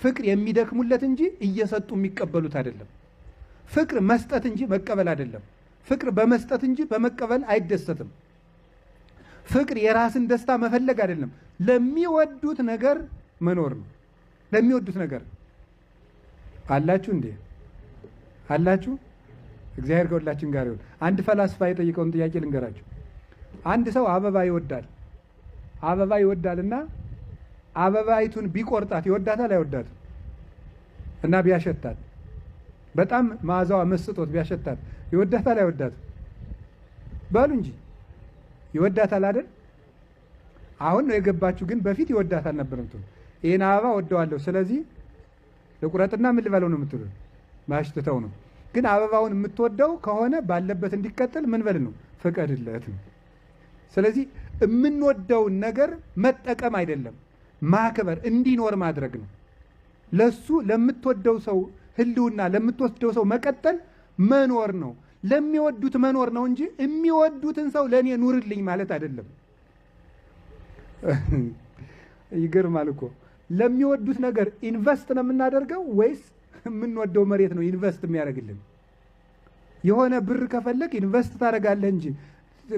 ፍቅር የሚደክሙለት እንጂ እየሰጡ የሚቀበሉት አይደለም። ፍቅር መስጠት እንጂ መቀበል አይደለም። ፍቅር በመስጠት እንጂ በመቀበል አይደሰትም። ፍቅር የራስን ደስታ መፈለግ አይደለም፣ ለሚወዱት ነገር መኖር ነው። ለሚወዱት ነገር አላችሁ እንዴ? አላችሁ? እግዚአብሔር ከሁላችን ጋር ይሁን። አንድ ፈላስፋ የጠየቀውን ጥያቄ ልንገራችሁ። አንድ ሰው አበባ ይወዳል። አበባ ይወዳልና አበባይቱን ቢቆርጣት ይወዳታል አይወዳትም? እና ቢያሸታት በጣም መዓዛዋ መስጦት ቢያሸታት ይወዳታል አይወዳትም? በሉ እንጂ ይወዳታል አይደል? አሁን ነው የገባችሁ። ግን በፊት ይወዳታል ነበር እንትን ይሄን አበባ ወደዋለሁ ስለዚህ ለቁረጥና ምን ልበለው ነው የምትሉ ማሽተታው ነው። ግን አበባውን የምትወደው ከሆነ ባለበት እንዲቀጥል ምን በል ነው ፍቀድለት ነው። ስለዚህ የምንወደውን ነገር መጠቀም አይደለም ማክበር እንዲኖር ማድረግ ነው። ለሱ ለምትወደው ሰው ህልውና ለምትወስደው ሰው መቀጠል መኖር ነው። ለሚወዱት መኖር ነው እንጂ የሚወዱትን ሰው ለኔ ኑርልኝ ማለት አይደለም። ይገርማል እኮ ለሚወዱት ነገር ኢንቨስት ነው የምናደርገው ወይስ የምንወደው መሬት ነው ኢንቨስት የሚያደርግልን? የሆነ ብር ከፈለክ ኢንቨስት ታደርጋለህ እንጂ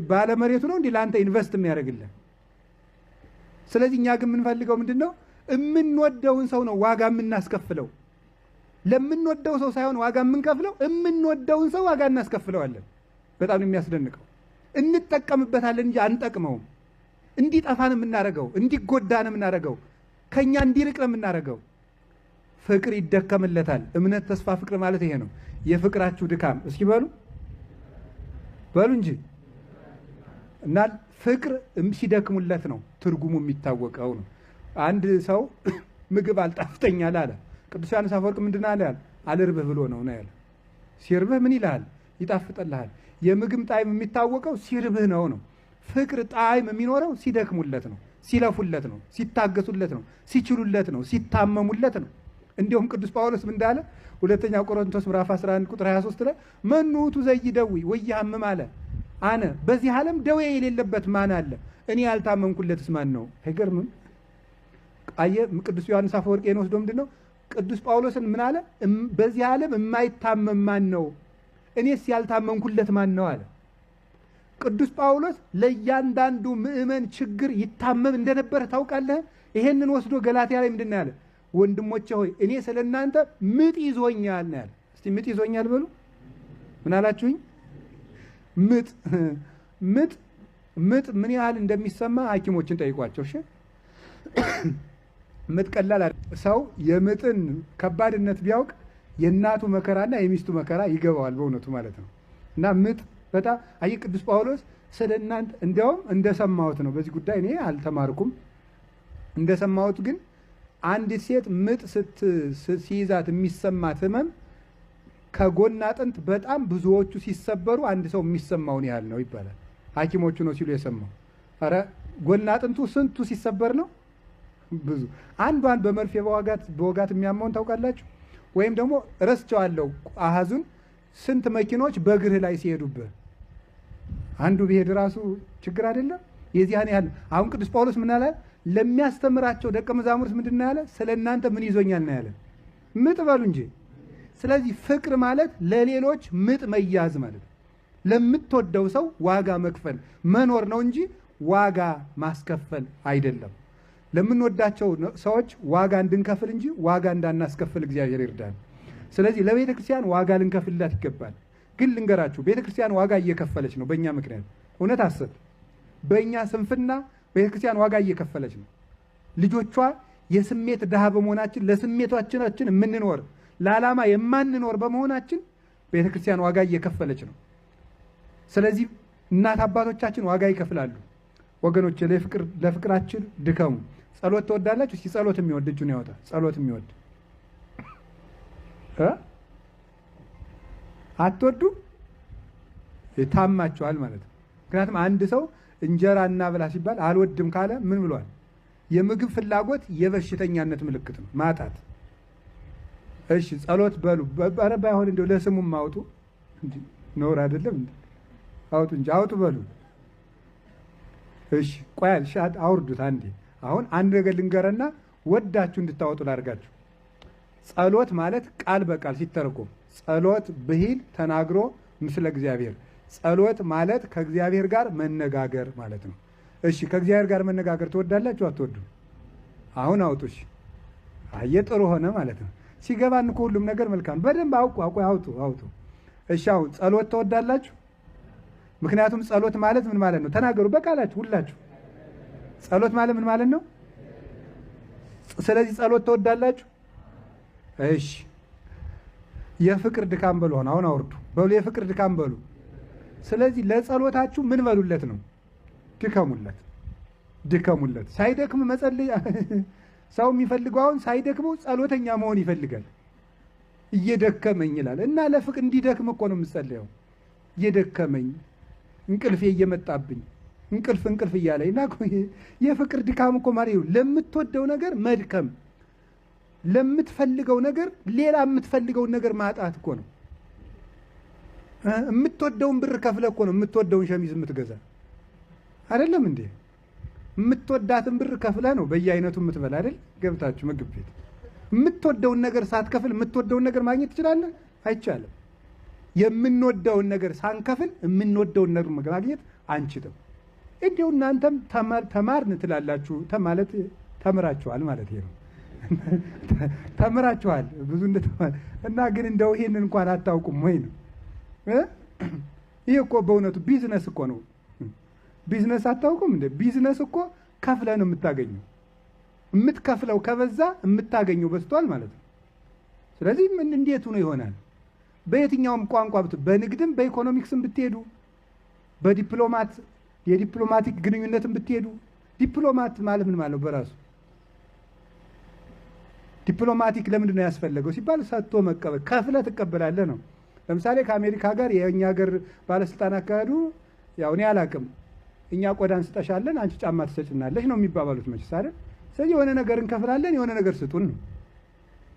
ባለ መሬቱ ነው እንዴ ለአንተ ኢንቨስት የሚያደርግልን? ስለዚህ እኛ ግን የምንፈልገው ምንድነው? የምንወደውን ሰው ነው ዋጋ የምናስከፍለው። ለምንወደው ሰው ሳይሆን ዋጋ የምንከፍለው የምንወደውን ሰው ዋጋ እናስከፍለዋለን። በጣም ነው የሚያስደንቀው። እንጠቀምበታለን እንጂ አንጠቅመውም። እንዲጠፋን የምናደርገው እንዲጎዳን የምናደርገው ከኛ እንዲርቅ ነው የምናደርገው። ፍቅር ይደከምለታል። እምነት፣ ተስፋ፣ ፍቅር ማለት ይሄ ነው። የፍቅራችሁ ድካም እስኪ በሉ እንጂ እና ፍቅር ሲደክሙለት ነው ትርጉሙ የሚታወቀው ነው። አንድ ሰው ምግብ አልጣፍጠኛል አለ። ቅዱስ ዮሐንስ አፈወርቅ ምንድነው አለ? አልርብህ ብሎ ነው ያለ። ሲርብህ ምን ይልሃል? ይጣፍጥልሃል። የምግብ ጣዕም የሚታወቀው ሲርብህ ነው። ፍቅር ጣዕም የሚኖረው ሲደክሙለት ነው፣ ሲለፉለት ነው፣ ሲታገሱለት ነው፣ ሲችሉለት ነው፣ ሲታመሙለት ነው። እንዲሁም ቅዱስ ጳውሎስ ምን እንዳለ ሁለተኛ ቆሮንቶስ ምዕራፍ 11 ቁጥር 23 ላይ መኑ ውእቱ ዘይደዊ ወይሐምም አለ። አነ በዚህ ዓለም ደዌ የሌለበት ማን አለ? እኔ ያልታመምኩለትስ ማን ነው? አይገርምም? አየ ቅዱስ ዮሐንስ አፈወርቅ ወስዶ ምንድነው ቅዱስ ጳውሎስን ምን አለ? በዚህ ዓለም የማይታመም ማን ነው? እኔስ ያልታመምኩለት ማን ነው አለ። ቅዱስ ጳውሎስ ለእያንዳንዱ ምእመን ችግር ይታመም እንደነበረ ታውቃለህ? ይሄንን ወስዶ ገላትያ ላይ ምንድነው ያለ? ወንድሞቼ ሆይ እኔ ስለናንተ ምጥ ይዞኛል ነው ያለ። እስቲ ምጥ ይዞኛል በሉ። ምን አላችሁኝ? ምጥ ምን ያህል እንደሚሰማ ሐኪሞችን ጠይቋቸው። እሺ ምጥ ቀላል ሰው የምጥን ከባድነት ቢያውቅ የእናቱ መከራና የሚስቱ መከራ ይገባዋል በእውነቱ ማለት ነው። እና ምጥ በጣም አይ ቅዱስ ጳውሎስ ስለናንተ እንዲያውም እንደሰማሁት ነው። በዚህ ጉዳይ እኔ አልተማርኩም። እንደሰማሁት ግን አንዲት ሴት ምጥ ሲይዛት የሚሰማት ህመም ከጎን አጥንት በጣም ብዙዎቹ ሲሰበሩ አንድ ሰው የሚሰማውን ያህል ነው ይባላል። ሐኪሞቹ ነው ሲሉ የሰማው። አረ ጎን አጥንቱ ስንቱ ሲሰበር ነው? ብዙ። አንዷን በመርፌ በወጋት የሚያመውን ታውቃላችሁ? ወይም ደግሞ ረስቸዋለሁ አሃዙን ስንት መኪኖች በእግርህ ላይ ሲሄዱብህ አንዱ ቢሄድ ራሱ ችግር አይደለም? የዚያን ያህል። አሁን ቅዱስ ጳውሎስ ምን አለ? ለሚያስተምራቸው ደቀ መዛሙርት ምንድን ነው ያለ? ስለናንተ ምን ይዞኛል ነው ያለ? ምጥ በሉ እንጂ። ስለዚህ ፍቅር ማለት ለሌሎች ምጥ መያዝ ማለት ነው። ለምትወደው ሰው ዋጋ መክፈል መኖር ነው እንጂ ዋጋ ማስከፈል አይደለም። ለምንወዳቸው ሰዎች ዋጋ እንድንከፍል እንጂ ዋጋ እንዳናስከፍል እግዚአብሔር ይርዳል። ስለዚህ ለቤተ ክርስቲያን ዋጋ ልንከፍልላት ይገባል። ግን ልንገራችሁ ቤተ ክርስቲያን ዋጋ እየከፈለች ነው በእኛ ምክንያት። እውነት አስብ። በእኛ ስንፍና ቤተ ክርስቲያን ዋጋ እየከፈለች ነው። ልጆቿ የስሜት ድሃ በመሆናችን ለስሜቶቻችን የምንኖር ለዓላማ የማንኖር በመሆናችን ቤተ ክርስቲያን ዋጋ እየከፈለች ነው። ስለዚህ እናት አባቶቻችን ዋጋ ይከፍላሉ። ወገኖች ለፍቅራችን ድከሙ። ጸሎት ትወዳላችሁ? እስኪ ጸሎት የሚወድ እጁን ያወጣ። ጸሎት የሚወድ አትወዱ? ታማችኋል ማለት ነው። ምክንያቱም አንድ ሰው እንጀራ እናብላ ሲባል አልወድም ካለ ምን ብሏል? የምግብ ፍላጎት የበሽተኛነት ምልክት ነው፣ ማጣት። እሺ ጸሎት በሉ። ኧረ ባይሆን እንደው ለስሙም አውጡ እንጂ ነውር አይደለም እንዴ? አውጡ እንጂ አውጡ በሉ። እሺ ቆያል ሻት አውርዱት አንዴ። አሁን አንድ ነገር ልንገረና ወዳችሁ እንድታወጡ ላድርጋችሁ። ጸሎት ማለት ቃል በቃል ሲተረጎም ጸሎት ብሂል ተናግሮ ምስለ እግዚአብሔር። ጸሎት ማለት ከእግዚአብሔር ጋር መነጋገር ማለት ነው። እሺ ከእግዚአብሔር ጋር መነጋገር ትወዳላችሁ አትወዱም? አሁን አውጡሽ። አየ ጥሩ ሆነ ማለት ነው። ሲገባን እኮ ሁሉም ነገር መልካም። በደንብ አውጡ። እሺ አሁን ጸሎት ትወዳላችሁ? ምክንያቱም ጸሎት ማለት ምን ማለት ነው? ተናገሩ በቃላችሁ ሁላችሁ። ጸሎት ማለት ምን ማለት ነው? ስለዚህ ጸሎት ትወዳላችሁ? እሺ የፍቅር ድካም በሉ። አሁን አውርዱ በሉ፣ የፍቅር ድካም በሉ። ስለዚህ ለጸሎታችሁ ምን በሉለት ነው? ድከሙለት። ሳይደክም መጸለይ ሰው የሚፈልገው አሁን ሳይደክመው ጸሎተኛ መሆን ይፈልጋል። እየደከመኝ ይላል እና ለፍቅር እንዲደክም እኮ ነው የምጸለየው። እየደከመኝ እንቅልፌ እየመጣብኝ እንቅልፍ እያለኝ እና የፍቅር ድካም እኮ ማለት ነው። ለምትወደው ነገር መድከም፣ ለምትፈልገው ነገር ሌላ የምትፈልገውን ነገር ማጣት እኮ ነው። የምትወደውን ብር ከፍለ እኮ ነው የምትወደውን ሸሚዝ የምትገዛ አይደለም እንዴ? የምትወዳትን ብር ከፍለ ነው በየአይነቱ የምትበላ አይደል? ገብታችሁ ምግብ ቤት የምትወደውን ነገር ሳትከፍል የምትወደውን ነገር ማግኘት ትችላለህ? አይቻልም። የምንወደውን ነገር ሳንከፍል የምንወደውን ነገር ማግኘት አንችልም። እንዲሁ እናንተም ተማርን ትላላችሁ ማለት ተምራችኋል ማለት ነው። ተምራችኋል ብዙ እንደተማር እና ግን እንደው ይሄንን እንኳን አታውቁም ወይ ነው? ይሄ እኮ በእውነቱ ቢዝነስ እኮ ነው። ቢዝነስ አታውቁም እንደ ቢዝነስ እኮ ከፍለ ነው የምታገኘው። የምትከፍለው ከበዛ የምታገኘው በዝቷል ማለት ነው። ስለዚህ ምን እንዴት ነው ይሆናል? በየትኛውም ቋንቋ በንግድም በኢኮኖሚክስም ብትሄዱ የዲፕሎማቲክ ግንኙነትም ብትሄዱ ዲፕሎማት ማለት ምን ማለት በራሱ ዲፕሎማቲክ ለምንድን ነው ያስፈለገው ሲባል ሰጥቶ መቀበል፣ ከፍለ ትቀበላለህ ነው። ለምሳሌ ከአሜሪካ ጋር የኛ ሀገር ባለስልጣን አካሄዱ ያው እኔ አላቅም፣ እኛ ቆዳ እንስጠሻለን አንቺ ጫማ ትሰጭናለሽ ነው የሚባባሉት መቼስ አይደል? ስለዚህ የሆነ ነገር እንከፍላለን፣ የሆነ ነገር ስጡን ነው።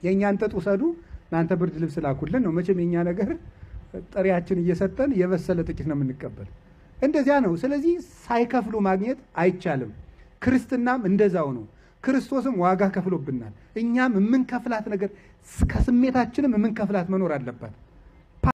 የእኛን ጥጥ ውሰዱ እናንተ ብርድ ልብስ ላኩልን ነው። መቼም የኛ ነገር ጥሪያችን እየሰጠን የበሰለ ጥቂት ነው የምንቀበል። እንደዚያ ነው። ስለዚህ ሳይከፍሉ ማግኘት አይቻልም። ክርስትናም እንደዛው ነው። ክርስቶስም ዋጋ ከፍሎብናል። እኛም የምንከፍላት ነገር ከስሜታችንም የምንከፍላት መኖር አለባት።